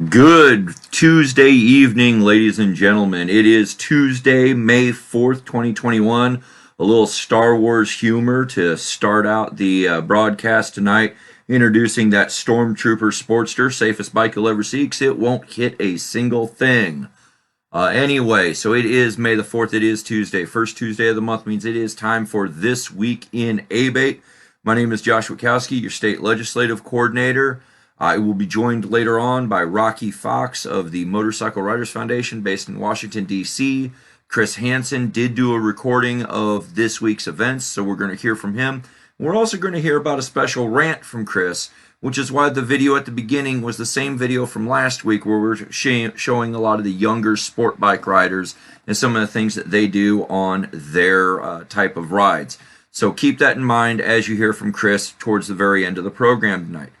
Good Tuesday evening, ladies and gentlemen. It is Tuesday, May 4th, 2021. A little Star Wars humor to start out the broadcast tonight. Introducing that Stormtrooper Sportster, safest bike you'll ever see, 'cause it won't hit a single thing. Anyway, so it is May the 4th. It is Tuesday. First Tuesday of the month means it is time for This Week in A.B.A.T.E. My name is Josh Witkowski, your state legislative coordinator. I will be joined later on by Rocky Fox of the Motorcycle Riders Foundation based in Washington, D.C. Chris Hansen did do a recording of this week's events, so we're going to hear from him. We're also going to hear about a special rant from Chris, which is why the video at the beginning was the same video from last week where we're showing a lot of the younger sport bike riders and some of the things that they do on their type of rides. So keep that in mind as you hear from Chris towards the very end of the program tonight.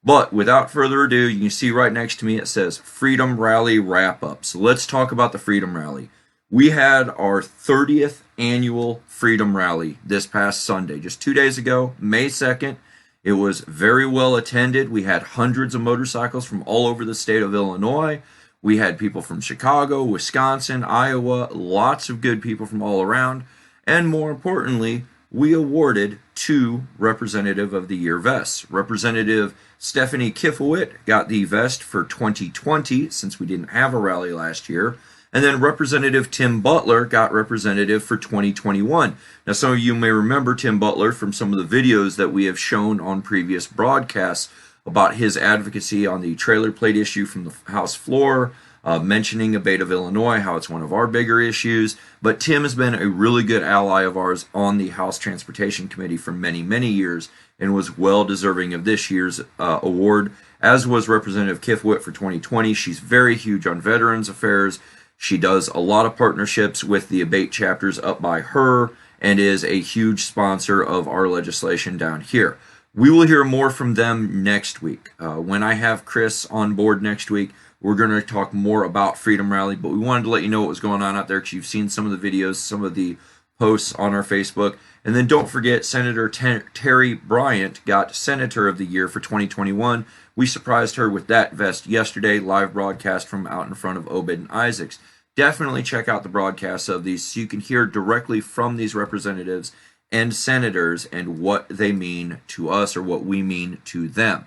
But without further ado, you can see right next to me it says Freedom Rally Wrap-Up. So let's talk about the Freedom Rally. We had our 30th annual Freedom Rally this past Sunday, just 2 days ago, May 2nd. It was very well attended. We had hundreds of motorcycles from all over the state of Illinois. We had people from Chicago, Wisconsin, Iowa, lots of good people from all around. And more importantly, we awarded 2 Representative of the Year vests. Representative Stephanie Kifowit got the vest for 2020, since we didn't have a rally last year. And then Representative Tim Butler got representative for 2021. Now, some of you may remember Tim Butler from some of the videos that we have shown on previous broadcasts about his advocacy on the trailer plate issue from the House floor, mentioning A.B.A.T.E of Illinois, how it's one of our bigger issues. But Tim has been a really good ally of ours on the House Transportation Committee for many, many years and was well deserving of this year's award, as was Representative Kifowit for 2020. She's very huge on Veterans Affairs. She does a lot of partnerships with the A.B.A.T.E chapters up by her and is a huge sponsor of our legislation down here. We will hear more from them next week. When I have Chris on board next week, we're going to talk more about Freedom Rally, but we wanted to let you know what was going on out there because you've seen some of the videos, some of the posts on our Facebook. And then don't forget, Senator Terry Bryant got Senator of the Year for 2021. We surprised her with that vest yesterday, live broadcast from out in front of Obed and Isaacs. Definitely check out the broadcasts of these so you can hear directly from these representatives and senators and what they mean to us or what we mean to them.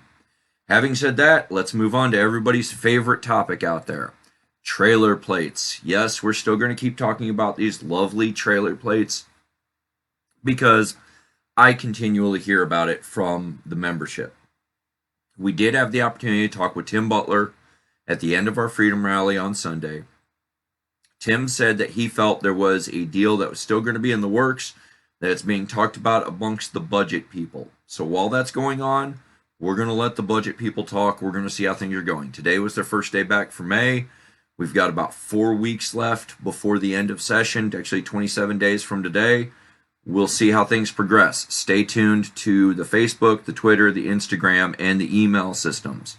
Having said that, let's move on to everybody's favorite topic out there. Trailer plates. Yes, we're still going to keep talking about these lovely trailer plates because I continually hear about it from the membership. We did have the opportunity to talk with Tim Butler at the end of our Freedom Rally on Sunday. Tim said that he felt there was a deal that was still going to be in the works, that it's being talked about amongst the budget people. So while that's going on, we're going to let the budget people talk. We're going to see how things are going. Today was their first day back for May. We've got about 4 weeks left before the end of session, actually 27 days from today. We'll see how things progress. Stay tuned to the Facebook, the Twitter, the Instagram, and the email systems.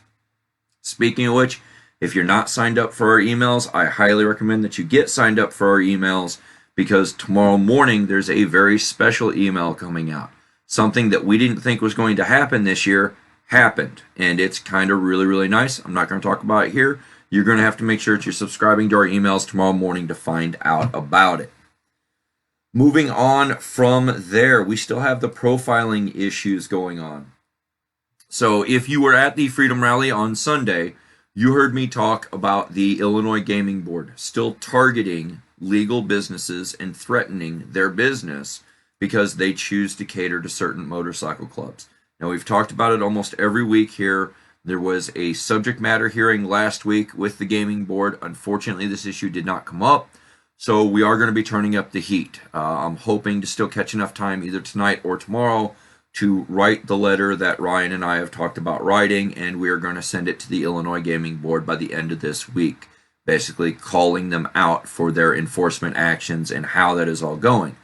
Speaking of which, if you're not signed up for our emails, I highly recommend that you get signed up for our emails because tomorrow morning there's a very special email coming out. Something that we didn't think was going to happen this year happened, and it's kind of really, really nice. I'm not going to talk about it here. You're going to have to make sure that you're subscribing to our emails tomorrow morning to find out about it. Moving on from there, we still have the profiling issues going on. So if you were at the Freedom Rally on Sunday, you heard me talk about the Illinois Gaming Board still targeting legal businesses and threatening their business because they choose to cater to certain motorcycle clubs. Now, we've talked about it almost every week here. There was a subject matter hearing last week with the Gaming Board. Unfortunately, this issue did not come up, so we are going to be turning up the heat. I'm hoping to still catch enough time either tonight or tomorrow to write the letter that Ryan and I have talked about writing, and we are going to send it to the Illinois Gaming Board by the end of this week, basically calling them out for their enforcement actions and how that is all going.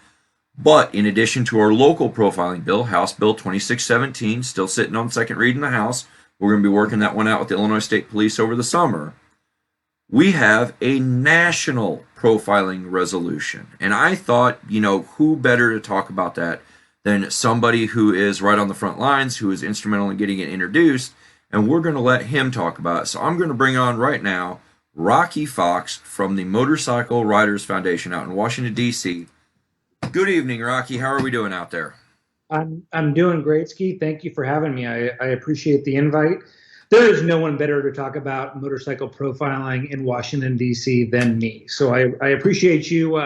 But in addition to our local profiling bill, House Bill 2617, still sitting on second read in the House, we're going to be working that one out with the Illinois State Police over the summer. We have a national profiling resolution. And I thought, who better to talk about that than somebody who is right on the front lines, who is instrumental in getting it introduced, and we're going to let him talk about it. So I'm going to bring on right now Rocky Fox from the Motorcycle Riders Foundation out in Washington, D.C. Good evening, Rocky. How are we doing out there? I'm doing great, Ski. Thank you for having me. I appreciate the invite. There is no one better to talk about motorcycle profiling in Washington, D.C. than me. So I appreciate you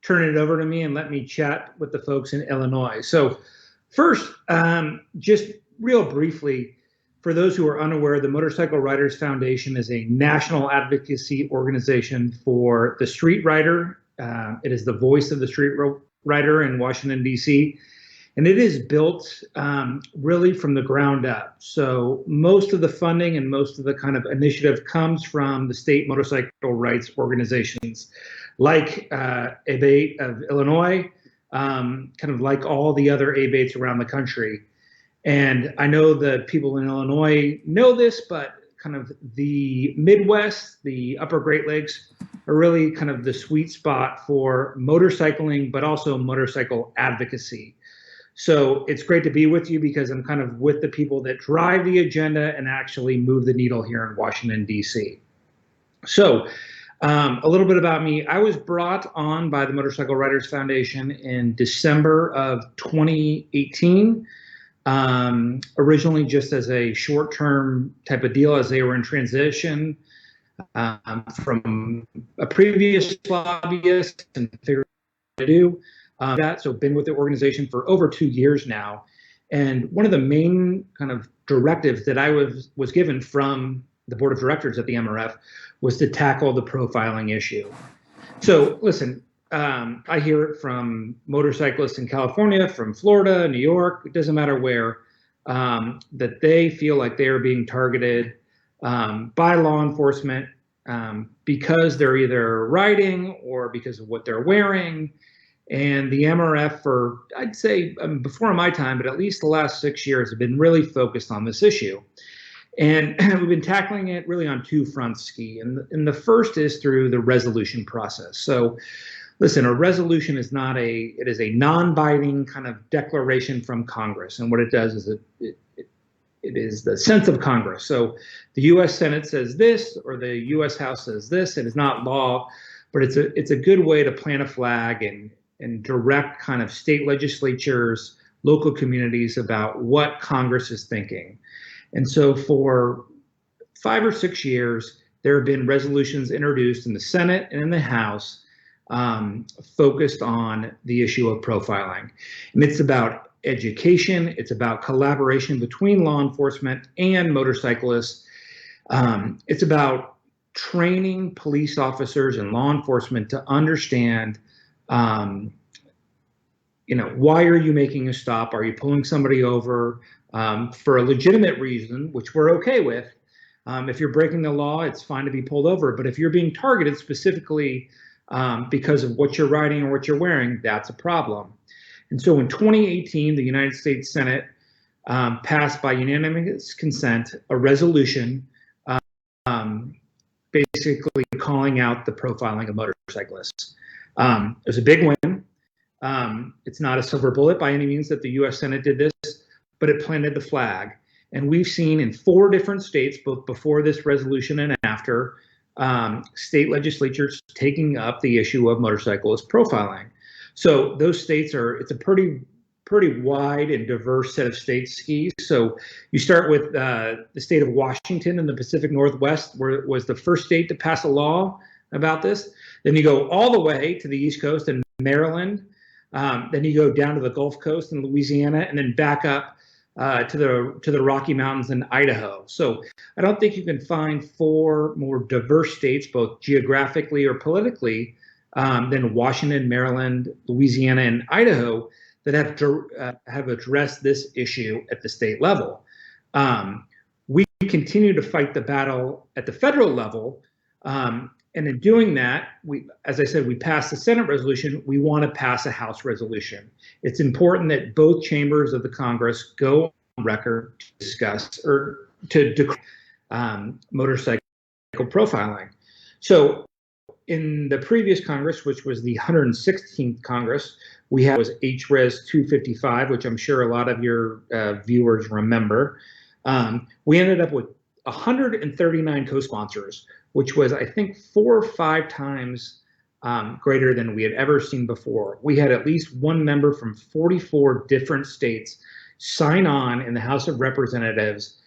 turning it over to me and let me chat with the folks in Illinois. So first, just real briefly, for those who are unaware, the Motorcycle Riders Foundation is a national advocacy organization for the street rider. It is the voice of the street rider in Washington, D.C., and it is built really from the ground up. So most of the funding and most of the kind of initiative comes from the state motorcycle rights organizations, like A.B.A.T.E of Illinois, kind of like all the other A.B.A.T.Es around the country. And I know the people in Illinois know this, but kind of the Midwest, the Upper Great Lakes, are really kind of the sweet spot for motorcycling, but also motorcycle advocacy. So it's great to be with you because I'm kind of with the people that drive the agenda and actually move the needle here in Washington, D.C. So a little bit about me. I was brought on by the Motorcycle Riders Foundation in December of 2018, originally just as a short-term type of deal as they were in transition from a previous lobbyist and figured out what to do. So been with the organization for over 2 years now. And one of the main kind of directives that I was given from the board of directors at the MRF was to tackle the profiling issue. So listen, I hear it from motorcyclists in California, from Florida, New York, it doesn't matter where, that they feel like they are being targeted by law enforcement because they're either riding or because of what they're wearing. And the MRF, for I'd say before my time, but at least the last 6 years, have been really focused on this issue. And we've been tackling it really on two fronts, Ski. And the first is through the resolution process. So listen, a resolution is it is a non-binding kind of declaration from Congress. And what it does is it is the sense of Congress. So the U.S. Senate says this, or the U.S. House says this. It is not law, but it's a good way to plant a flag and direct kind of state legislatures, local communities about what Congress is thinking. And so for 5 or 6 years, there have been resolutions introduced in the Senate and in the House focused on the issue of profiling. And it's about education, it's about collaboration between law enforcement and motorcyclists. It's about training police officers and law enforcement to understand why are you making a stop? Are you pulling somebody over for a legitimate reason, which we're okay with? If you're breaking the law, it's fine to be pulled over. But if you're being targeted specifically because of what you're riding or what you're wearing, that's a problem. And so in 2018, the United States Senate passed by unanimous consent a resolution basically calling out the profiling of motorcyclists. It was a big win. It's not a silver bullet by any means that the U.S. Senate did this, but it planted the flag. And we've seen in 4 different states, both before this resolution and after, state legislatures taking up the issue of motorcyclist profiling. So those states it's a pretty wide and diverse set of states, Skis. So you start with the state of Washington in the Pacific Northwest, where it was the first state to pass a law about this. Then you go all the way to the East Coast in Maryland. Then you go down to the Gulf Coast in Louisiana, and then back up to the Rocky Mountains in Idaho. So I don't think you can find 4 more diverse states, both geographically or politically, than Washington, Maryland, Louisiana, and Idaho that have addressed this issue at the state level. We continue to fight the battle at the federal level. And in doing that, as I said, we passed the Senate resolution. We want to pass a House resolution. It's important that both chambers of the Congress go on record to discuss or to motorcycle profiling. So in the previous Congress, which was the 116th Congress, we had was HRes 255, which I'm sure a lot of your viewers remember. We ended up with 139 co-sponsors, which was, I think, 4 or 5 times greater than we had ever seen before. We had at least one member from 44 different states sign on in the House of Representatives,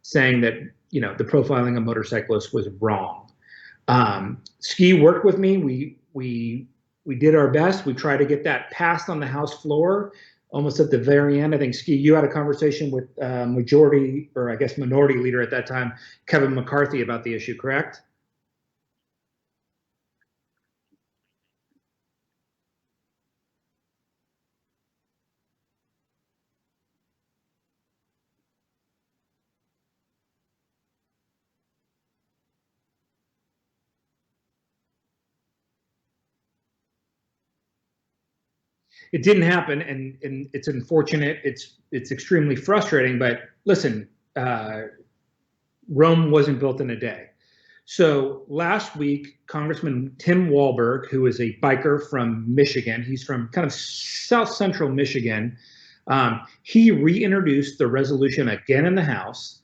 saying that the profiling of motorcyclists was wrong. Ski worked with me. We did our best. We tried to get that passed on the House floor. Almost at the very end, I think, Ski, you had a conversation with majority, or I guess minority leader at that time, Kevin McCarthy, about the issue, correct? It didn't happen, and it's unfortunate. It's extremely frustrating. But listen, Rome wasn't built in a day. So last week, Congressman Tim Walberg, who is a biker from Michigan, he's from kind of south central Michigan, he reintroduced the resolution again in the House.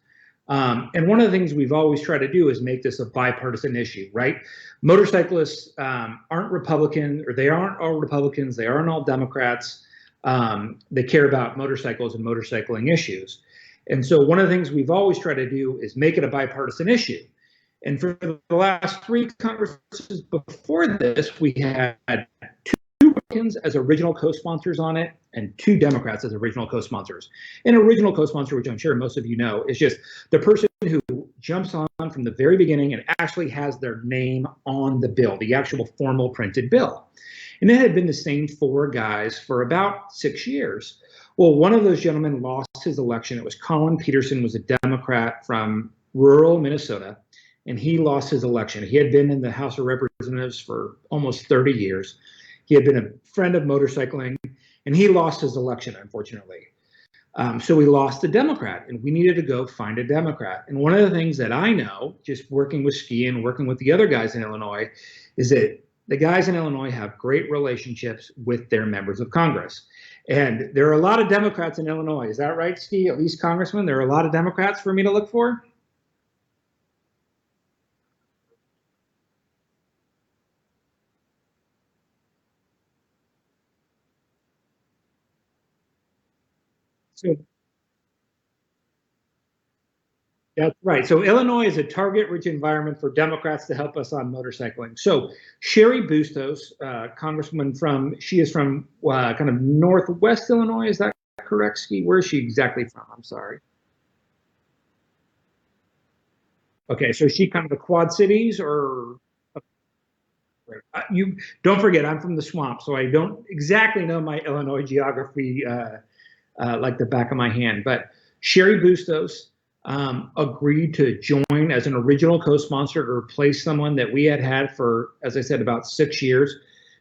And one of the things we've always tried to do is make this a bipartisan issue, right? Motorcyclists aren't Republican, or they aren't all Republicans, they aren't all Democrats. They care about motorcycles and motorcycling issues. And so one of the things we've always tried to do is make it a bipartisan issue. And for the last 3 Congresses before this, we had 2 Republicans as original co-sponsors on it and 2 Democrats as original co-sponsors. An original co-sponsor, which I'm sure most of you know, is just the person who jumps on from the very beginning and actually has their name on the bill, the actual formal printed bill. And it had been the same 4 guys for about 6 years. Well, one of those gentlemen lost his election. It was Colin Peterson, was a Democrat from rural Minnesota, and he lost his election. He had been in the House of Representatives for almost 30 years. He had been a friend of motorcycling, and he lost his election, unfortunately. So we lost a Democrat, and we needed to go find a Democrat. And one of the things that I know, just working with Ski and working with the other guys in Illinois, is that the guys in Illinois have great relationships with their members of Congress. And there are a lot of Democrats in Illinois. Is that right, Ski? At least, Congressman, there are a lot of Democrats for me to look for? So that's right. So Illinois is a target-rich environment for Democrats to help us on motorcycling. So Sherry Bustos, Congresswoman she is from kind of northwest Illinois. Is that correct, Ski? Where is she exactly from? I'm sorry. Okay, so is she kind of the Quad Cities, or you don't forget, I'm from the swamp, so I don't exactly know my Illinois geography like the back of my hand. But Sherry Bustos agreed to join as an original co-sponsor to replace someone that we had had for, as I said, about 6 years.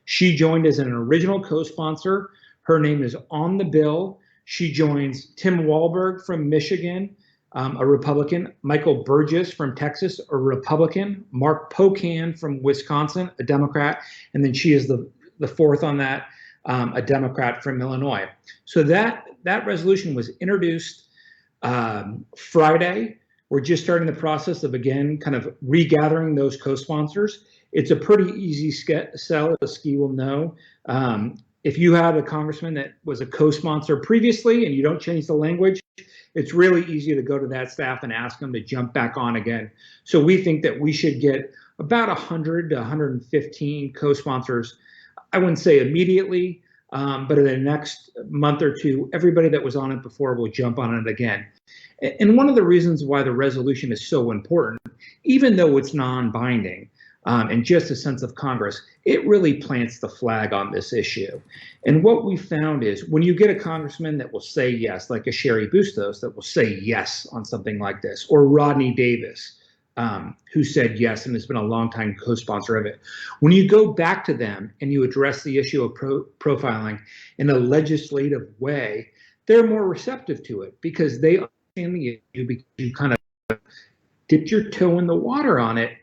She joined as an original co-sponsor. Her name is on the bill. She joins Tim Walberg from Michigan, a Republican, Michael Burgess from Texas, a Republican, Mark Pocan from Wisconsin, a Democrat, and then she is the fourth on that, a Democrat from Illinois. So that resolution was introduced Friday. We're just starting the process of, again, kind of regathering those co-sponsors. It's a pretty easy sell, as Ski will know. If you have a congressman that was a co-sponsor previously and you don't change the language, it's really easy to go to that staff and ask them to jump back on again. So we think that we should get about 100 to 115 co-sponsors. I wouldn't say immediately, but in the next month or two, everybody that was on it before will jump on it again. And one of the reasons why the resolution is so important, even though it's non-binding, and just a sense of Congress, it really plants the flag on this issue. And what we found is when you get a congressman that will say yes, like a Sherry Bustos that will say yes on something like this, or Rodney Davis, who said yes and has been a longtime co-sponsor of it. When you go back to them and you address the issue of profiling in a legislative way, they're more receptive to it because they understand the issue, because you kind of dipped your toe in the water on it,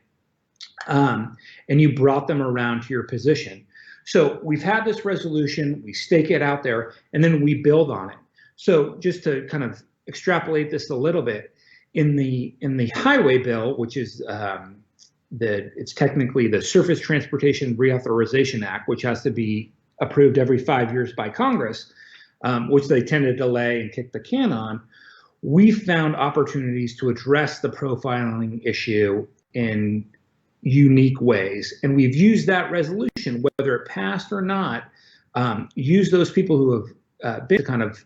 and you brought them around to your position. So we've had this resolution, we stake it out there, and then we build on it. So just to kind of extrapolate this a little bit, in the highway bill, which is it's technically the Surface Transportation Reauthorization Act, which has to be approved every 5 years by Congress, which they tend to delay and kick the can on. We found opportunities to address the profiling issue in unique ways, and we've used that resolution, whether it passed or not, use those people who have been kind of,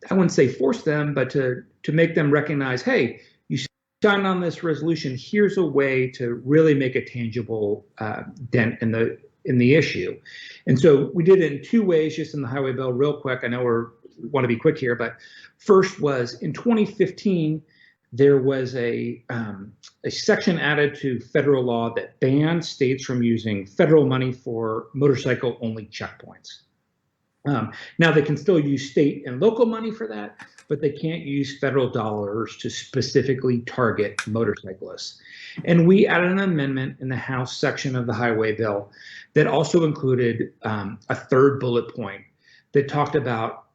I wouldn't say force them, but to make them recognize, hey, you signed on this resolution. Here's a way to really make a tangible dent in the issue. And so we did it in two ways, just in the highway bill, real quick. I know we want to be quick here, but first was in 2015, there was a section added to federal law that banned states from using federal money for motorcycle-only checkpoints. Now they can still use state and local money for that, but they can't use federal dollars to specifically target motorcyclists. And we added an amendment in the House section of the highway bill that also included a third bullet point that talked about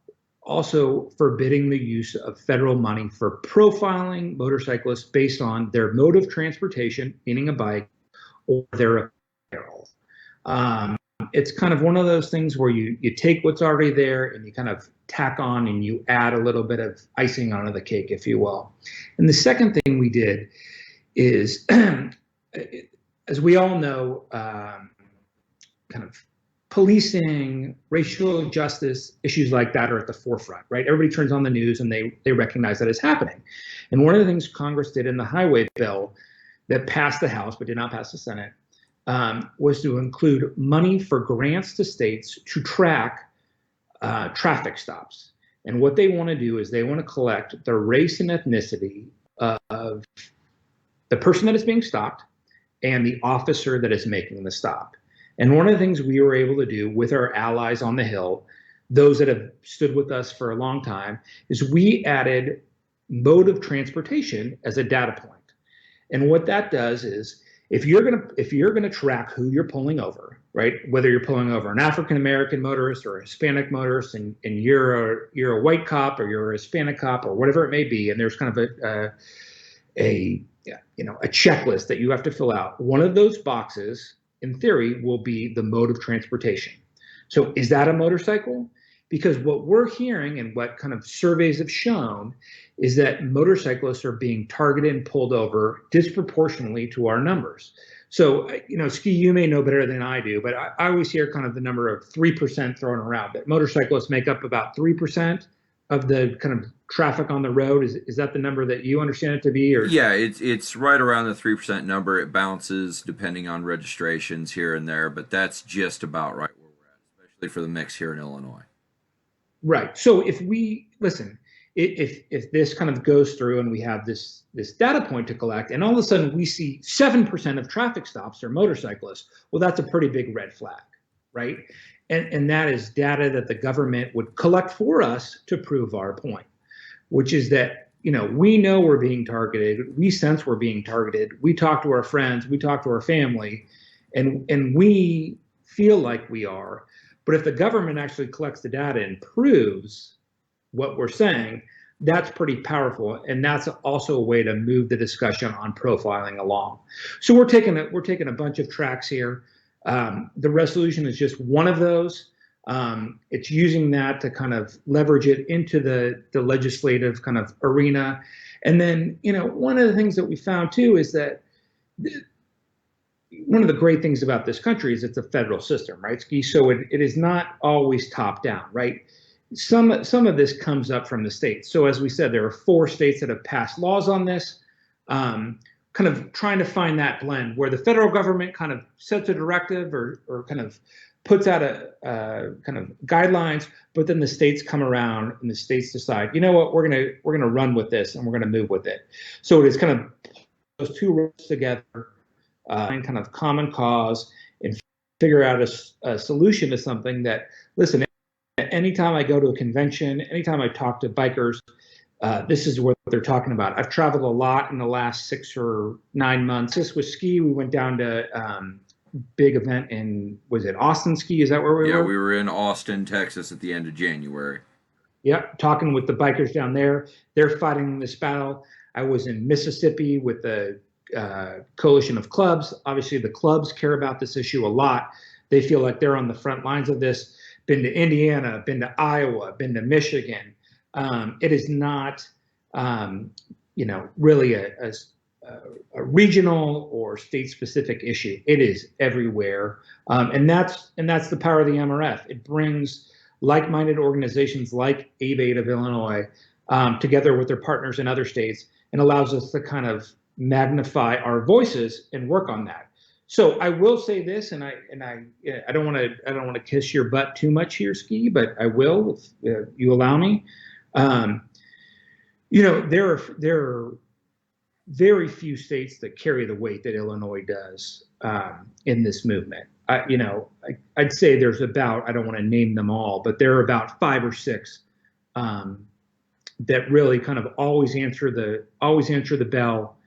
also forbidding the use of federal money for profiling motorcyclists based on their mode of transportation, meaning a bike, or their apparel. It's kind of one of those things where you take what's already there and you kind of tack on and you add a little bit of icing onto the cake, if you will. And the second thing we did is, as we all know, kind of policing, racial justice, issues like that are at the forefront, right? Everybody turns on the news and they recognize that it's happening. And one of the things Congress did in the highway bill that passed the House but did not pass the Senate was to include money for grants to states to track traffic stops. And what they want to do is they want to collect the race and ethnicity of the person that is being stopped and the officer that is making the stop. And one of the things we were able to do with our allies on the Hill, those that have stood with us for a long time, is we added mode of transportation as a data point. And what that does is, if you're gonna track who you're pulling over, right? Whether you're pulling over an African American motorist or a Hispanic motorist, and you're a white cop or you're a Hispanic cop or whatever it may be, and there's kind of a checklist that you have to fill out. One of those boxes, in theory, will be the mode of transportation. So is that a motorcycle? Because what we're hearing and what kind of surveys have shown is that motorcyclists are being targeted and pulled over disproportionately to our numbers. So, Ski, you may know better than I do, but I always hear kind of the number of 3% thrown around, that motorcyclists make up about 3% of the kind of traffic on the road. Is that the number that you understand it to be? Or? Yeah, it's right around the 3% number. It bounces depending on registrations here and there, but that's just about right where we're at, especially for the mix here in Illinois. Right. So if we listen, if this kind of goes through and we have this data point to collect, and all of a sudden we see 7% of traffic stops are motorcyclists, well, that's a pretty big red flag, right? And that is data that the government would collect for us to prove our point, which is that, we know we're being targeted. We sense we're being targeted. We talk to our friends. We talk to our family, and we feel like we are. But if the government actually collects the data and proves what we're saying, that's pretty powerful, and that's also a way to move the discussion on profiling along. So we're taking a bunch of tracks here. The resolution is just one of those. It's using that to kind of leverage it into the legislative kind of arena. And then, one of the things that we found too is that one of the great things about this country is it's a federal system, right, Ski? So it is not always top down, right? Some of this comes up from the states. So as we said, there are 4 states that have passed laws on this, kind of trying to find that blend where the federal government kind of sets a directive or kind of puts out a kind of guidelines, but then the states come around and the states decide, you know what, we're gonna run with this and we're gonna move with it. So it is kind of those two roles together, and kind of common cause, and figure out a solution to something that, listen, anytime I go to a convention, anytime I talk to bikers, this is what they're talking about. I've traveled a lot in the last 6 or 9 months. This was Ski. We went down to big event in, was it Austin, Ski? Is that where we were? Yeah, we were in Austin, Texas at the end of January. Yeah, talking with the bikers down there. They're fighting this battle. I was in Mississippi with the coalition of clubs. Obviously, the clubs care about this issue a lot. They feel like they're on the front lines of this. Been to Indiana, been to Iowa, been to Michigan. It is not, really a regional or state-specific issue. It is everywhere, and that's the power of the MRF. It brings like-minded organizations like A.B.A.T.E of Illinois together with their partners in other states and allows us to kind of magnify our voices and work on that. So I will say this, and I don't want to kiss your butt too much here, Ski, but I will if you allow me. There are very few states that carry the weight that Illinois does in this movement. I'd say there's about, I don't want to name them all, but there are about 5 or 6 that really kind of always answer the bell,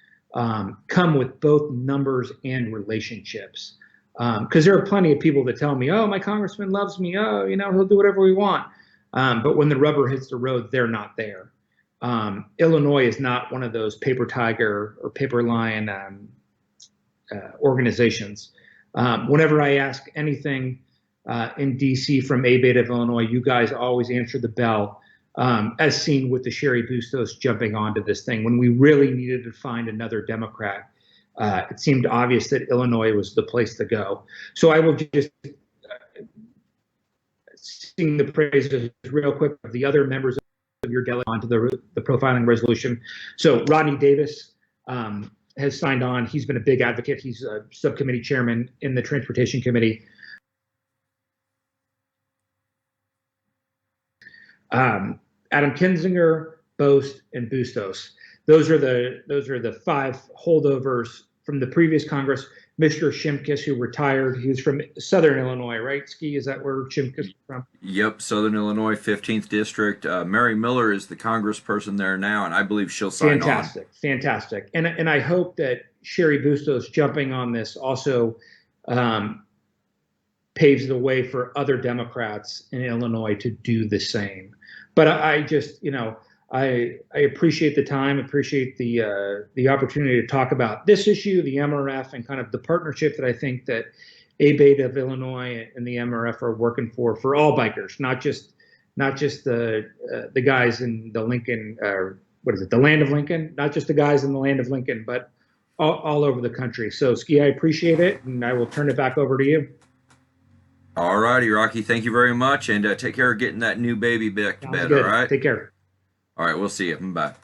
come with both numbers and relationships. Because there are plenty of people that tell me, "Oh, my congressman loves me. Oh, he'll do whatever we want." But when the rubber hits the road, they're not there. Illinois is not one of those paper tiger or paper lion organizations. Whenever I ask anything in DC from A.B.A.T.E of Illinois, you guys always answer the bell, as seen with the Sherry Bustos jumping onto this thing. When we really needed to find another Democrat, it seemed obvious that Illinois was the place to go. So I will just sing the praises real quick of the other members of your delegate onto the profiling resolution. So Rodney Davis has signed on. He's been a big advocate. He's a subcommittee chairman in the Transportation Committee. Adam Kinzinger, Bost, and Bustos. Those are the 5 holdovers from the previous Congress. Mr. Shimkus, who retired, he was from Southern Illinois, right? Ski, is that where Shimkus is from? Yep, Southern Illinois, 15th District. Mary Miller is the congressperson there now, and I believe she'll sign on. Fantastic. And I hope that Sherry Bustos jumping on this also paves the way for other Democrats in Illinois to do the same. But I just, I appreciate the time, appreciate the opportunity to talk about this issue, the MRF, and kind of the partnership that I think that A.B.A.T.E of Illinois and the MRF are working for all bikers, not just the guys in the Lincoln, the land of Lincoln, not just the guys in the land of Lincoln, but all over the country. So, Ski, I appreciate it, and I will turn it back over to you. All righty, Rocky. Thank you very much, and take care of getting that new baby back to bed. All right. Take care. All right, we'll see you. Bye.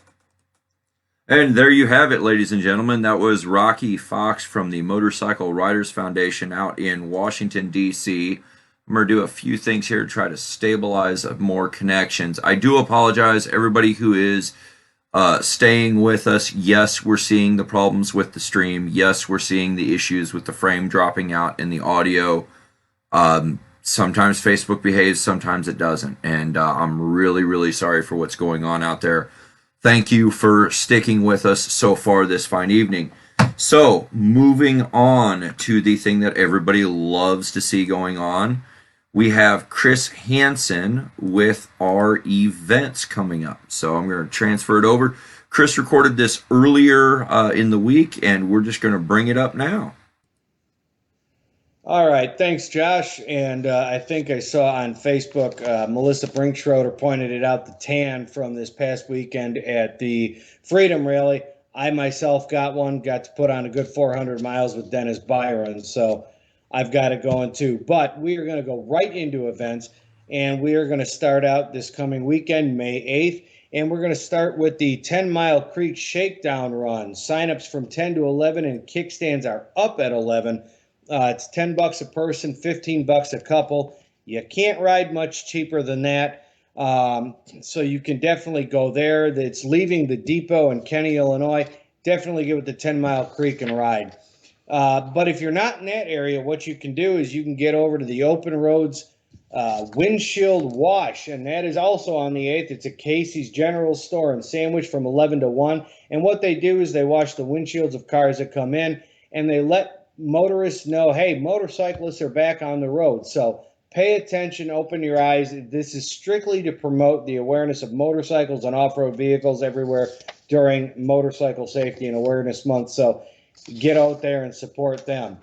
And there you have it, ladies and gentlemen. That was Rocky Fox from the Motorcycle Riders Foundation out in Washington, D.C. I'm going to do a few things here to try to stabilize more connections. I do apologize, everybody who is staying with us. Yes, we're seeing the problems with the stream. Yes, we're seeing the issues with the frame dropping out in the audio. Sometimes Facebook behaves, sometimes it doesn't. And I'm really, really sorry for what's going on out there. Thank you for sticking with us so far this fine evening. So, moving on to the thing that everybody loves to see going on. We have Chris Hansen with our events coming up. So I'm going to transfer it over. Chris recorded this earlier in the week, and we're just going to bring it up now. All right, thanks, Josh. And I think I saw on Facebook, Melissa Brinkschroeder pointed it out, the tan from this past weekend at the Freedom Rally. I myself got to put on a good 400 miles with Dennis Byron, so I've got it going too. But we are going to go right into events, and we are going to start out this coming weekend, May 8th, and we're going to start with the 10 Mile Creek Shakedown Run. Sign-ups from 10 to 11, and kickstands are up at 11. It's $10 a person, $15 a couple. You can't ride much cheaper than that. So you can definitely go there. It's leaving the depot in Kenny, Illinois. Definitely get with the 10 Mile Creek and ride. But if you're not in that area, what you can do is you can get over to the Open Roads Windshield Wash, and that is also on the 8th. It's a Casey's General Store and Sandwich from 11 to 1. And what they do is they wash the windshields of cars that come in, and they let motorists know, hey, motorcyclists are back on the road. So Pay attention, open your eyes. This is strictly to promote the awareness of motorcycles and off-road vehicles everywhere during Motorcycle Safety and Awareness Month. So get out there and support them.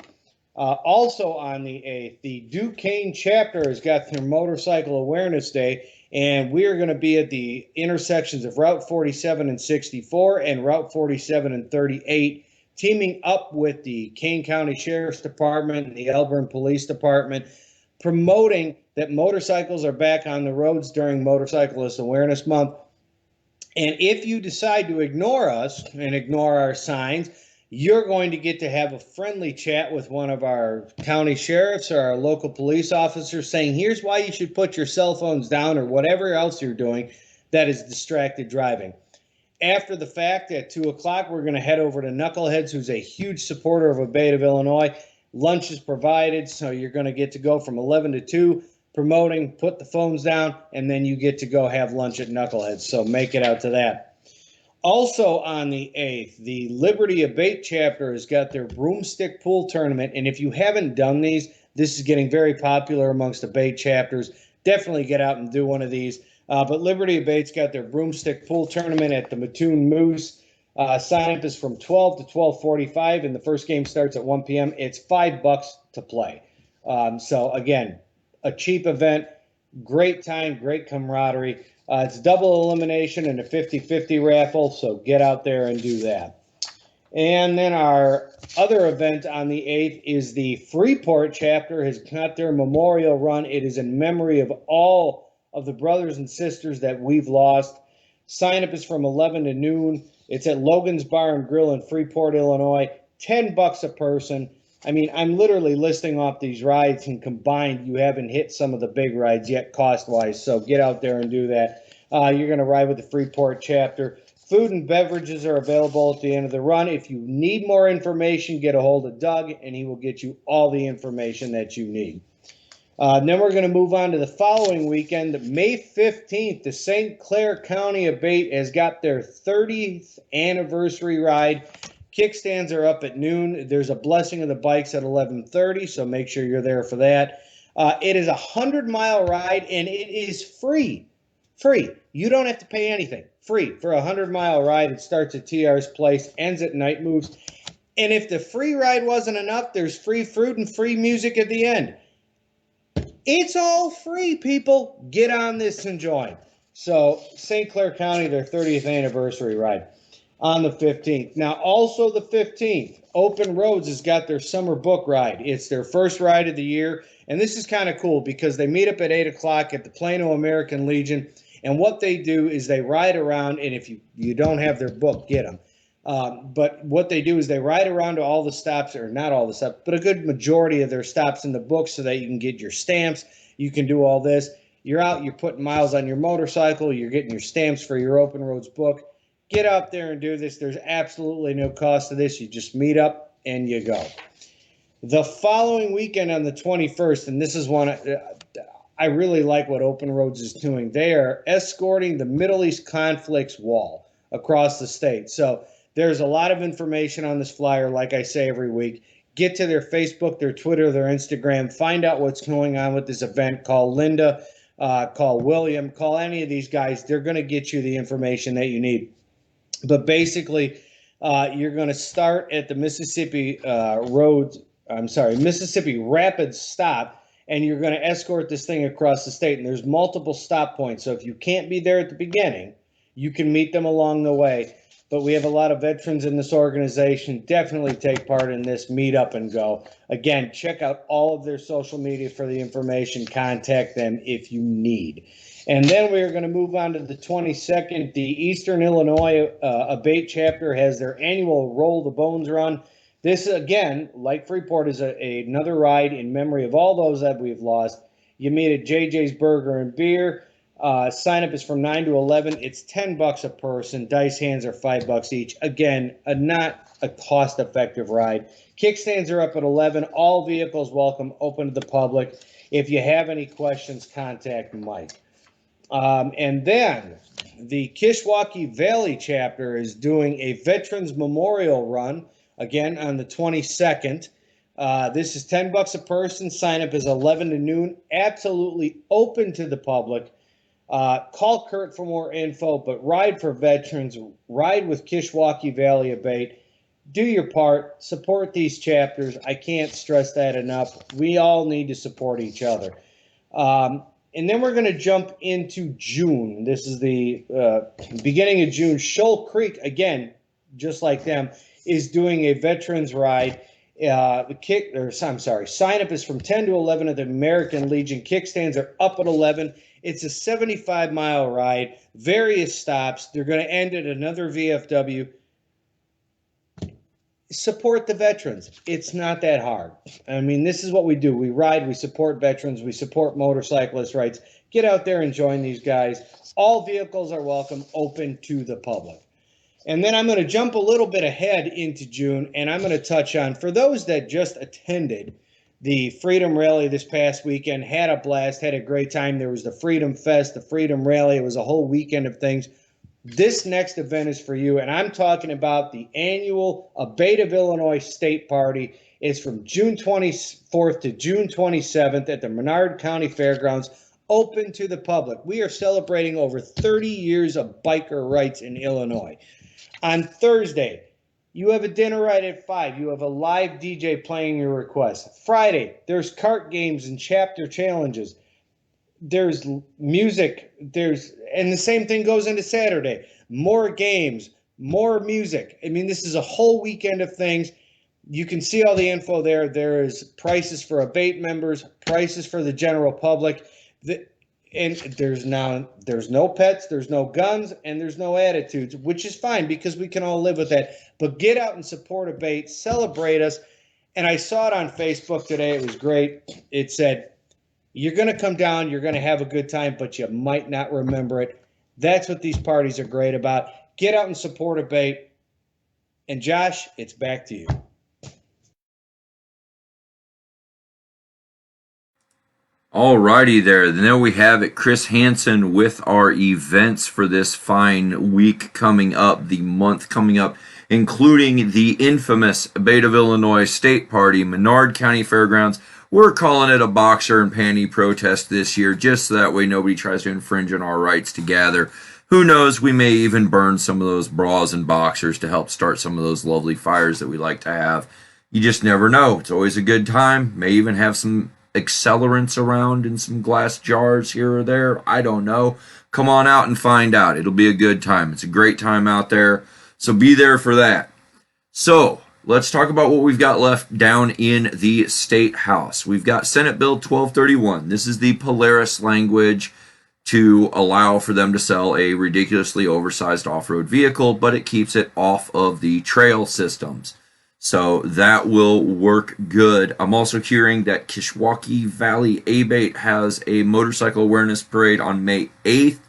Also on the 8th, the Duquesne chapter has got their Motorcycle Awareness Day, and we are going to be at the intersections of Route 47 and 64 and Route 47 and 38, teaming up with the Kane County Sheriff's Department and the Elburn Police Department, promoting that motorcycles are back on the roads during Motorcyclist Awareness Month. And if you decide to ignore us and ignore our signs, you're going to get to have a friendly chat with one of our county sheriffs or our local police officers saying, here's why you should put your cell phones down or whatever else you're doing that is distracted driving. After the fact, at 2 o'clock, we're going to head over to Knuckleheads, who's a huge supporter of A.B.A.T.E of Illinois. Lunch is provided, so you're going to get to go from 11 to 2, promoting, put the phones down, and then you get to go have lunch at Knuckleheads. So make it out to that. Also on the 8th, the Liberty A.B.A.T.E chapter has got their broomstick pool tournament. And if you haven't done these, this is getting very popular amongst A.B.A.T.E chapters. Definitely get out and do one of these. But Liberty A.B.A.T.'s got their broomstick pool tournament at the Mattoon Moose. Sign up is from 12 to 12:45, and the first game starts at 1 p.m. It's $5 to play. So again, a cheap event, great time, great camaraderie. It's double elimination and a 50-50 raffle, so get out there and do that. And then our other event on the 8th is the Freeport chapter has got their memorial run. It is in memory of all of the brothers and sisters that we've lost. Sign up is from 11 to noon. It's at Logan's Bar and Grill in Freeport, Illinois. $10 a person. I mean, I'm literally listing off these rides, and combined, you haven't hit some of the big rides yet cost-wise, so get out there and do that. You're going to ride with the Freeport chapter. Food and beverages are available at the end of the run. If you need more information, get a hold of Doug, and he will get you all the information that you need. Then we're going to move on to the following weekend. May 15th, the St. Clair County A.B.A.T.E has got their 30th anniversary ride. Kickstands are up at noon. There's a blessing of the bikes at 11:30, so make sure you're there for that. It is a 100-mile ride, and it is free. Free. You don't have to pay anything. Free for a 100-mile ride. It starts at TR's Place, ends at Night Moves. And if the free ride wasn't enough, there's free fruit and free music at the end. It's all free, people. Get on this and join. So, St. Clair County, their 30th anniversary ride on the 15th. Now, also the 15th, Open Roads has got their summer book ride. It's their first ride of the year, and this is kind of cool because they meet up at 8 o'clock at the Plano American Legion, and what they do is they ride around, and if you don't have their book, get them. But what they do is they ride around to all the stops, or not all the stops, but a good majority of their stops in the book so that you can get your stamps. You can do all this. You're out, you're putting miles on your motorcycle, you're getting your stamps for your Open Roads book. Get out there and do this. There's absolutely no cost to this. You just meet up and you go. The following weekend on the 21st, and this is one I really like what Open Roads is doing. They are escorting the Middle East conflicts wall across the state. So there's a lot of information on this flyer, like I say every week. Get to their Facebook, their Twitter, their Instagram. Find out what's going on with this event. Call Linda, call William, call any of these guys. They're going to get you the information that you need. But basically, you're going to start at the Mississippi Mississippi Rapids stop, and you're going to escort this thing across the state. And there's multiple stop points. So if you can't be there at the beginning, you can meet them along the way. But we have a lot of veterans in this organization. Definitely take part in this, meet up and go. Again, check out all of their social media for the information. Contact them if you need. And then we are going to move on to the 22nd. The Eastern Illinois A.B.A.T.E chapter has their annual Roll the Bones run. This, again, like Freeport, is another ride in memory of all those that we've lost. You meet at JJ's Burger and Beer. Sign up is from 9 to 11. It's $10 a person. Dice hands are $5 each. Again, not a cost-effective ride. Kickstands are up at 11. All vehicles welcome, open to the public. If you have any questions, contact Mike. And then the Kishwaukee Valley chapter is doing a Veterans Memorial Run, again on the 22nd. This is $10 a person. Sign up is 11 to noon. Absolutely open to the public. Call Kurt for more info, but ride for veterans. Ride with Kishwaukee Valley ABATE. Do your part. Support these chapters. I can't stress that enough. We all need to support each other. And then we're going to jump into June. This is the beginning of June. Shoal Creek, again, just like them, is doing a veterans ride. Sign up is from 10 to 11 at the American Legion. Kickstands are up at 11. It's a 75-mile ride, various stops. They're going to end at another VFW. Support the veterans. It's not that hard. I mean, this is what we do. We ride, we support veterans, we support motorcyclist rights. Get out there and join these guys. All vehicles are welcome, open to the public. And then I'm going to jump a little bit ahead into June, and I'm going to touch on, for those that just attended the Freedom Rally this past weekend, had a blast, had a great time. There was the Freedom Fest, the Freedom Rally. It was a whole weekend of things. This next event is for you, and I'm talking about the annual A.B.A.T.E of Illinois State Party. It's from June 24th to June 27th at the Menard County Fairgrounds, open to the public. We are celebrating over 30 years of biker rights in Illinois. On Thursday, you have a dinner right at 5. You have a live DJ playing your request. Friday, there's cart games and chapter challenges. There's music, and the same thing goes into Saturday. More games, more music. I mean, this is a whole weekend of things. You can see all the info there. There is prices for ABATE members, prices for the general public. And there's no pets, there's no guns, and there's no attitudes, which is fine because we can all live with that. But get out and support ABATE, celebrate us. And I saw it on Facebook today. It was great. It said, you're going to come down, you're going to have a good time, but you might not remember it. That's what these parties are great about. Get out and support ABATE. And Josh, it's back to you. Alrighty there. There we have it. Chris Hansen with our events for this fine week coming up, the month coming up, including the infamous A.B.A.T.E of Illinois State Party, Menard County Fairgrounds. We're calling it a boxer and panty protest this year, just so that way nobody tries to infringe on our rights to gather. Who knows, we may even burn some of those bras and boxers to help start some of those lovely fires that we like to have. You just never know. It's always a good time. May even have some accelerants around in some glass jars here or there. I don't know. Come on out and find out. It'll be a good time. It's a great time out there. So be there for that. So let's talk about what we've got left down in the State House. We've got Senate Bill 1231. This is the Polaris language to allow for them to sell a ridiculously oversized off-road vehicle, but it keeps it off of the trail systems. So that will work good. I'm also hearing that Kishwaukee Valley A.B.A.T.E has a motorcycle awareness parade on May 8th.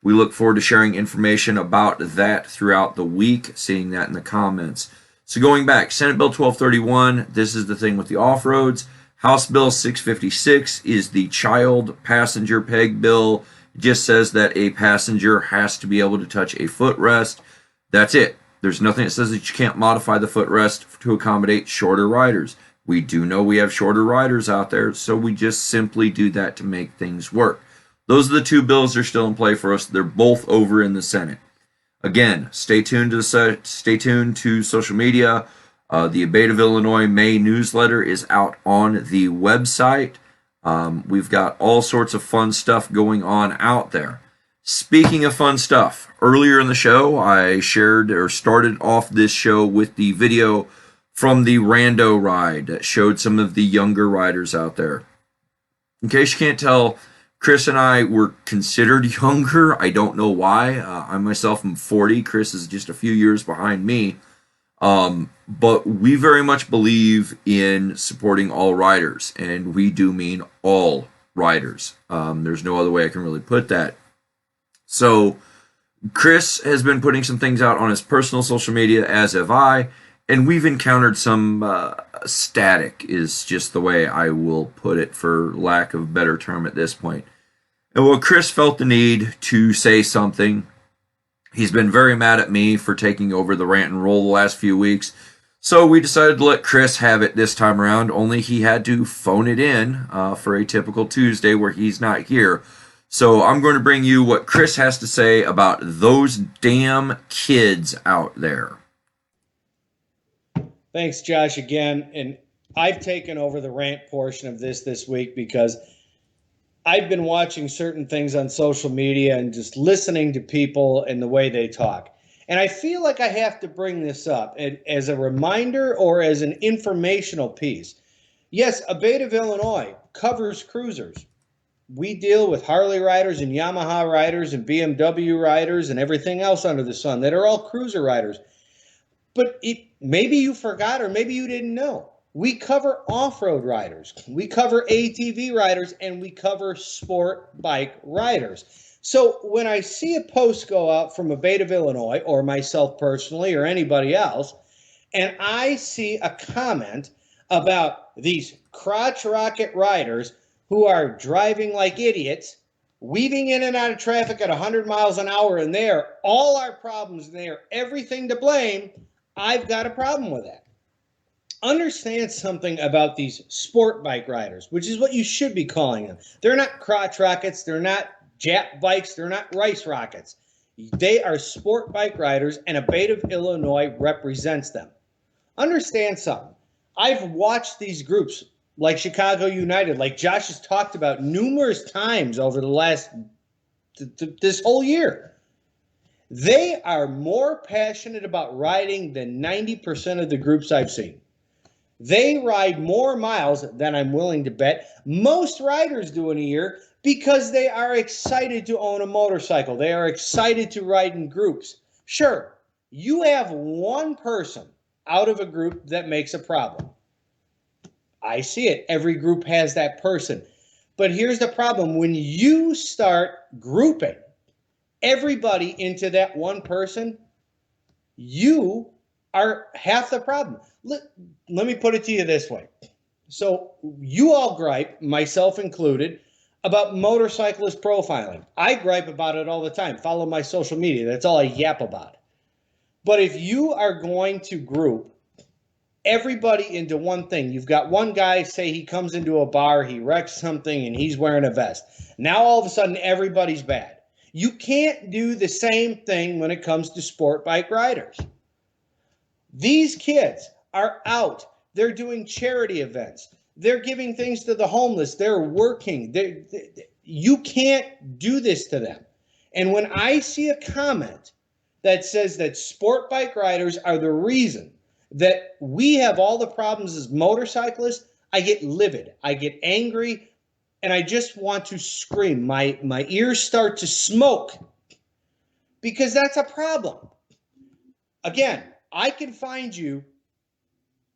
We look forward to sharing information about that throughout the week, seeing that in the comments. So going back, Senate Bill 1231, this is the thing with the off-roads. House Bill 656 is the child passenger peg bill. It just says that a passenger has to be able to touch a footrest. That's it. There's nothing that says that you can't modify the footrest to accommodate shorter riders. We do know we have shorter riders out there, so we just simply do that to make things work. Those are the two bills that are still in play for us. They're both over in the Senate. Again, stay tuned to social media. The A.B.A.T.E of Illinois May newsletter is out on the website. We've got all sorts of fun stuff going on out there. Speaking of fun stuff, earlier in the show, I started off this show with the video from the Rando ride that showed some of the younger riders out there. In case you can't tell, Chris and I were considered younger. I don't know why. I myself am 40. Chris is just a few years behind me. But we very much believe in supporting all riders, and we do mean all riders. There's no other way I can really put that. So Chris has been putting some things out on his personal social media, as have I, and we've encountered some static is just the way I will put it, for lack of a better term at this point. And well, Chris felt the need to say something. He's been very mad at me for taking over the rant and roll the last few weeks. So we decided to let Chris have it this time around, only he had to phone it in for a typical Tuesday where he's not here. So I'm going to bring you what Chris has to say about those damn kids out there. Thanks, Josh, again. And I've taken over the rant portion of this week because I've been watching certain things on social media and just listening to people and the way they talk. And I feel like I have to bring this up as a reminder or as an informational piece. Yes, A.B.A.T.E of Illinois covers cruisers. We deal with Harley riders and Yamaha riders and BMW riders and everything else under the sun that are all cruiser riders. But maybe you forgot or maybe you didn't know. We cover off-road riders, we cover ATV riders, and we cover sport bike riders. So when I see a post go out from A.B.A.T.E of Illinois or myself personally or anybody else, and I see a comment about these crotch rocket riders who are driving like idiots, weaving in and out of traffic at 100 miles an hour, and they are all our problems and they are everything to blame, I've got a problem with that. Understand something about these sport bike riders, which is what you should be calling them. They're not crotch rockets. They're not Jap bikes. They're not rice rockets. They are sport bike riders, and A.B.A.T.E of Illinois represents them. Understand something. I've watched these groups like Chicago United, like Josh has talked about numerous times over the last this whole year. They are more passionate about riding than 90% of the groups I've seen. They ride more miles than I'm willing to bet most riders do in a year because they are excited to own a motorcycle. They are excited to ride in groups. Sure, you have one person out of a group that makes a problem. I see it. Every group has that person. But here's the problem. When you start grouping everybody into that one person, you are half the problem. Let me put it to you this way. So you all gripe, myself included, about motorcyclist profiling. I gripe about it all the time. Follow my social media. That's all I yap about. But if you are going to group everybody into one thing, you've got one guy, say he comes into a bar, he wrecks something, and he's wearing a vest. Now all of a sudden everybody's bad. You can't do the same thing when it comes to sport bike riders. These kids are out. They're doing charity events. They're giving things to the homeless. They're working. You can't do this to them. And when I see a comment that says that sport bike riders are the reason that we have all the problems as motorcyclists, I get livid. I get angry. And I just want to scream. My ears start to smoke because that's a problem. Again, I can find you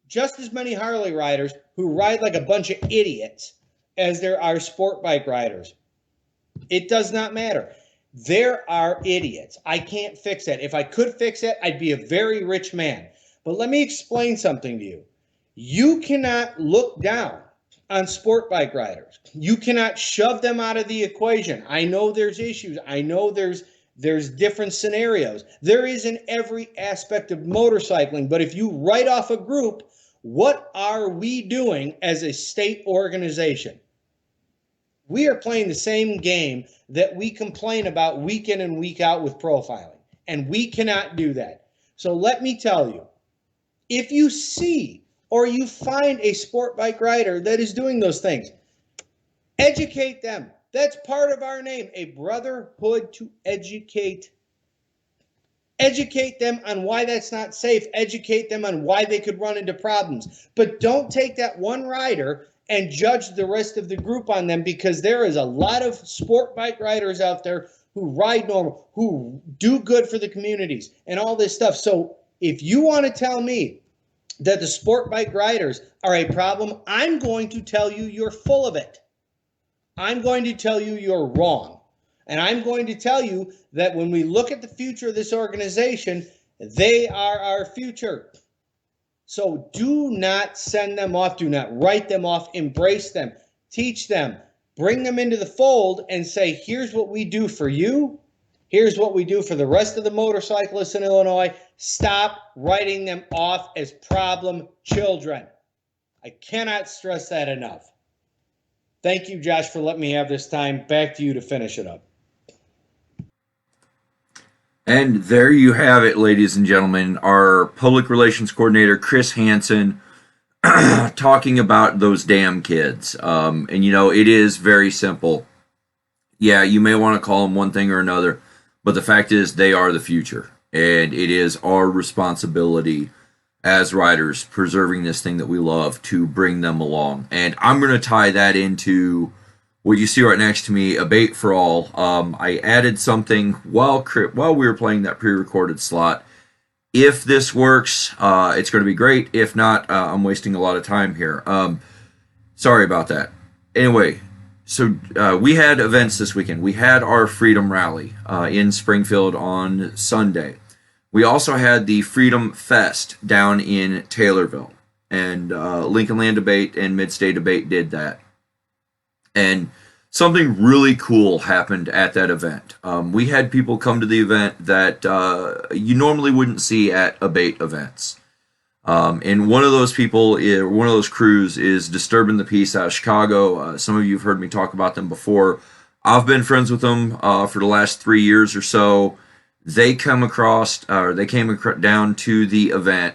just as many Harley riders who ride like a bunch of idiots as there are sport bike riders. It does not matter. There are idiots. I can't fix that. If I could fix it, I'd be a very rich man. But let me explain something to you. You cannot look down on sport bike riders. You cannot shove them out of the equation. I know there's issues. I know there's different scenarios. There is in every aspect of motorcycling. But if you write off a group, what are we doing as a state organization? We are playing the same game that we complain about week in and week out with profiling. And we cannot do that. So let me tell you, if you see or you find a sport bike rider that is doing those things, educate them. That's part of our name, a brotherhood to educate. Educate them on why that's not safe. Educate them on why they could run into problems. But don't take that one rider and judge the rest of the group on them, because there is a lot of sport bike riders out there who ride normal, who do good for the communities and all this stuff. So if you want to tell me that the sport bike riders are a problem, I'm going to tell you you're full of it. I'm going to tell you you're wrong. And I'm going to tell you that when we look at the future of this organization, they are our future. So do not send them off. Do not write them off. Embrace them. Teach them. Bring them into the fold and say, here's what we do for you, Here's what we do for the rest of the motorcyclists in Illinois. Stop writing them off as problem children. I cannot stress that enough. Thank you, Josh, for letting me have this time. Back to you to finish it up. And there you have it, ladies and gentlemen. Our public relations coordinator, Chris Hansen, talking about those damn kids. And you know, it is very simple. Yeah, you may want to call them one thing or another, but the fact is they are the future. And it is our responsibility as riders preserving this thing that we love to bring them along. And I'm going to tie that into what you see right next to me, A.B.A.T.E for all. I added something while we were playing that pre-recorded slot. If this works, it's going to be great. If not, I'm wasting a lot of time here. Sorry about that. Anyway, so we had events this weekend. We had our Freedom Rally in Springfield on Sunday. We also had the Freedom Fest down in Taylorville. And Lincoln Land A.B.A.T.E and Mid-State A.B.A.T.E did that. And something really cool happened at that event. We had people come to the event that you normally wouldn't see at A.B.A.T.E events. And one of those people, one of those crews is Disturbing the Peace out of Chicago. Some of you have heard me talk about them before. I've been friends with them for the last 3 years or so. They came down to the event,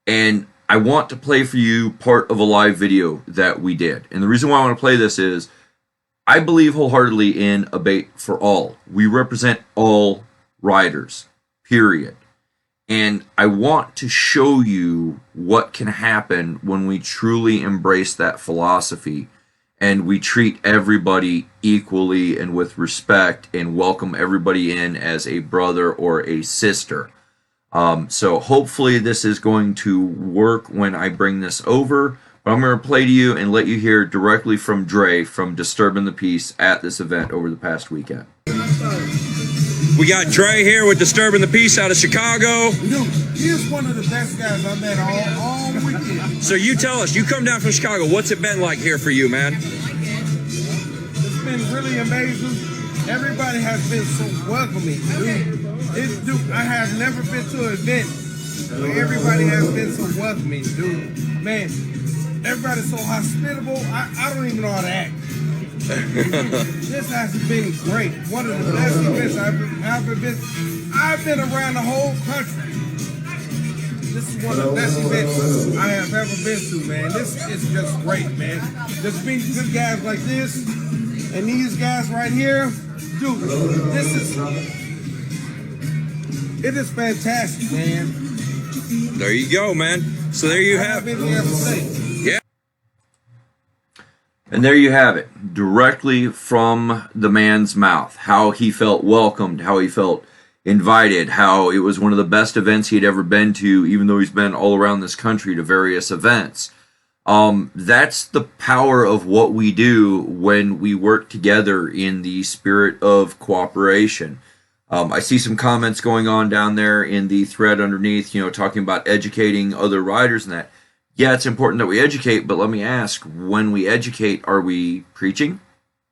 and I want to play for you part of a live video that we did. And the reason why I want to play this is I believe wholeheartedly in A.B.A.T.E for all. We represent all riders, period. And I want to show you what can happen when we truly embrace that philosophy and we treat everybody equally and with respect and welcome everybody in as a brother or a sister. So hopefully this is going to work when I bring this over. But I'm going to play to you and let you hear directly from Dre from Disturbing the Peace at this event over the past weekend. We got Dre here with Disturbing the Peace out of Chicago. He's one of the best guys I met all weekend. So you tell us, you come down from Chicago. What's it been like here for you, man? It's been really amazing. Everybody has been so welcoming. I have never been to an event where everybody has been so welcoming, dude. Man, everybody's so hospitable. I don't even know how to act. This has been great. One of the best events I've ever been. I've been around the whole country. This is one of the best events I have ever been to, man. This is just great, man. Just being good guys like this and these guys right here, dude, it is fantastic, man. There you go, man. So there you have it. Yeah. And there you have it, directly from the man's mouth, how he felt welcomed, how he felt invited, how it was one of the best events he'd ever been to, even though he's been all around this country to various events. That's the power of what we do when we work together in the spirit of cooperation. I see some comments going on down there in the thread underneath, talking about educating other riders and that. Yeah, it's important that we educate, but let me ask, when we educate, are we preaching?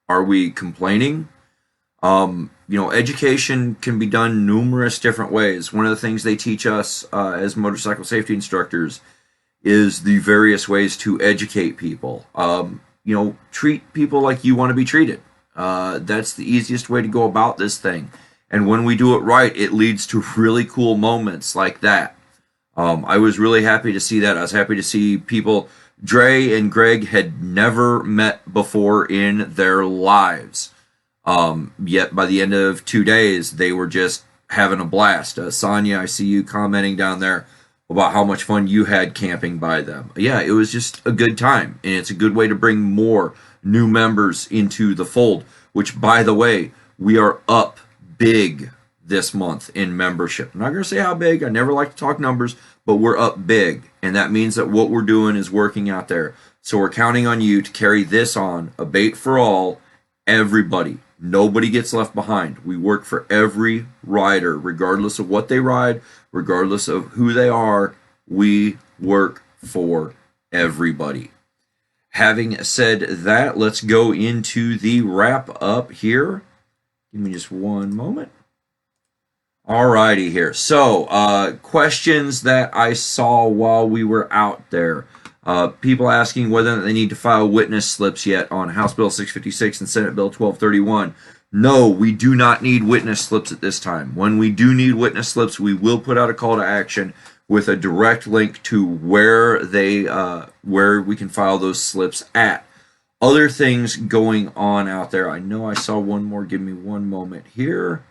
Are we complaining? Education can be done numerous different ways. One of the things they teach us as motorcycle safety instructors is the various ways to educate people. Treat people like you want to be treated. That's the easiest way to go about this thing. And when we do it right, it leads to really cool moments like that. I was really happy to see that. I was happy to see people. Dre and Greg had never met before in their lives. Yet by the end of 2 days, they were just having a blast. Sonia, I see you commenting down there about how much fun you had camping by them. Yeah, it was just a good time. And it's a good way to bring more new members into the fold, which, by the way, we are up big this month in membership. I'm not going to say how big. I never like to talk numbers, but we're up big. And that means that what we're doing is working out there. So we're counting on you to carry this on. A.B.A.T.E for all. Everybody. Nobody gets left behind. We work for every rider, regardless of what they ride, regardless of who they are. We work for everybody. Having said that, let's go into the wrap up here. Give me just one moment. Alrighty here. So, questions that I saw while we were out there. People asking whether they need to file witness slips yet on House Bill 656 and Senate Bill 1231. No, we do not need witness slips at this time. When we do need witness slips, we will put out a call to action with a direct link to where we can file those slips at. Other things going on out there. I know I saw one more. Give me one moment here.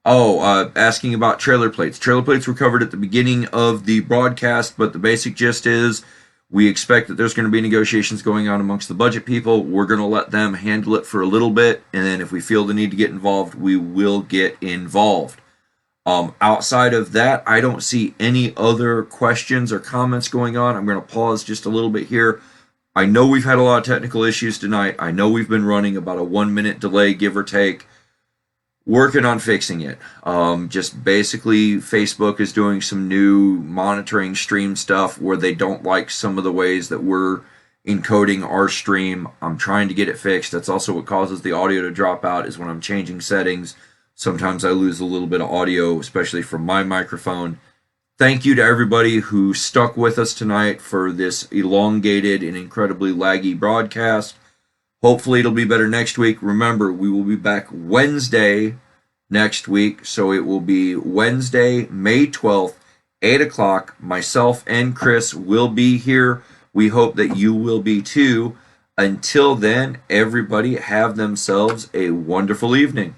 Asking about trailer plates. Trailer plates were covered at the beginning of the broadcast, but the basic gist is we expect that there's going to be negotiations going on amongst the budget people. We're going to let them handle it for a little bit, and then if we feel the need to get involved, we will get involved. Outside of that, I don't see any other questions or comments going on. I'm going to pause just a little bit here. I know we've had a lot of technical issues tonight. I know we've been running about a 1 minute delay, give or take. Working on fixing it. Just basically, Facebook is doing some new monitoring stream stuff where they don't like some of the ways that we're encoding our stream. I'm trying to get it fixed. That's also what causes the audio to drop out, is when I'm changing settings. Sometimes I lose a little bit of audio, especially from my microphone. Thank you to everybody who stuck with us tonight for this elongated and incredibly laggy broadcast. Hopefully it'll be better next week. Remember, we will be back Wednesday next week. So it will be Wednesday, May 12th, 8 o'clock. Myself and Chris will be here. We hope that you will be too. Until then, everybody have themselves a wonderful evening.